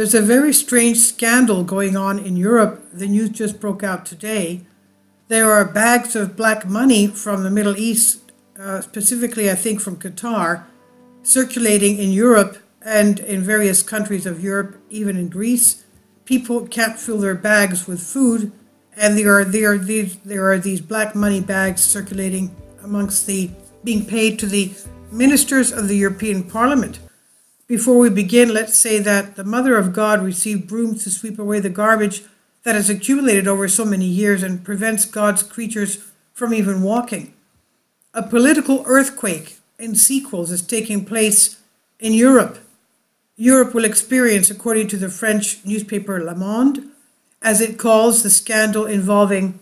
There's a very strange scandal going on in Europe. The news just broke out today. There are bags of black money from the Middle East, specifically I think from Qatar, circulating in Europe and in various countries of Europe, even in Greece. People can't fill their bags with food, and there are these black money bags circulating amongst being paid to the ministers of the European Parliament. Before we begin, let's say that the Mother of God received brooms to sweep away the garbage that has accumulated over so many years and prevents God's creatures from even walking. A political earthquake in sequels is taking place in Europe. Europe will experience, according to the French newspaper Le Monde, as it calls the scandal involving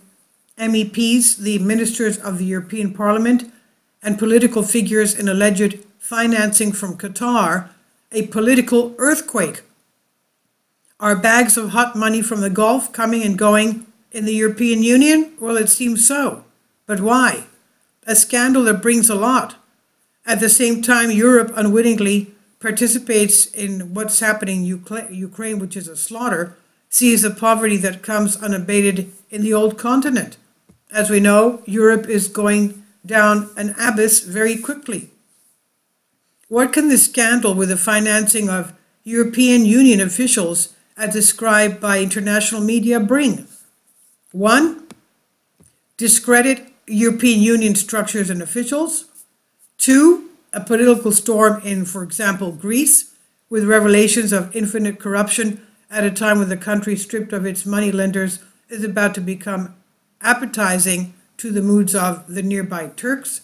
MEPs, the ministers of the European Parliament, and political figures in alleged financing from Qatar, a political earthquake. Are bags of hot money from the Gulf coming and going in the European Union? Well, it seems so. But why? A scandal that brings a lot. At the same time, Europe unwittingly participates in what's happening in Ukraine, which is a slaughter, sees the poverty that comes unabated in the old continent. As we know, Europe is going down an abyss very quickly. What can the scandal with the financing of European Union officials, as described by international media, bring? 1. Discredit European Union structures and officials. 2. A political storm in, for example, Greece, with revelations of infinite corruption at a time when the country, stripped of its moneylenders, is about to become appetizing to the moods of the nearby Turks.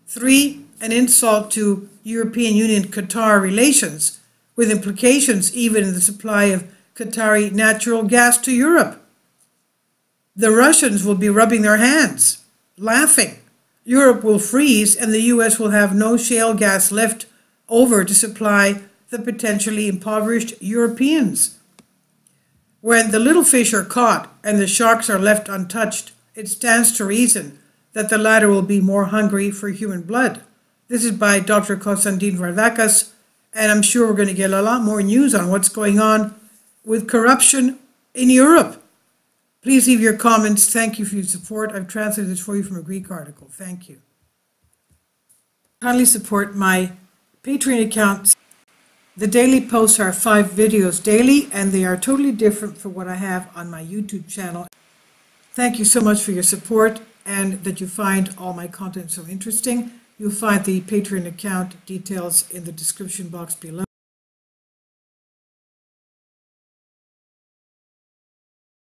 3. An insult to European Union-Qatar relations, with implications even in the supply of Qatari natural gas to Europe. The Russians will be rubbing their hands, laughing. Europe will freeze, and the US will have no shale gas left over to supply the potentially impoverished Europeans. When the little fish are caught and the sharks are left untouched, it stands to reason that the latter will be more hungry for human blood. This is by Dr. Konstantin Vardakas, and I'm sure we're going to get a lot more news on what's going on with corruption in Europe. Please leave your comments. Thank you for your support. I've translated this for you from a Greek article. Thank you. Kindly support my Patreon account. The daily posts are 5 videos daily, and they are totally different from what I have on my YouTube channel. Thank you so much for your support and that you find all my content so interesting. You'll find the Patreon account details in the description box below.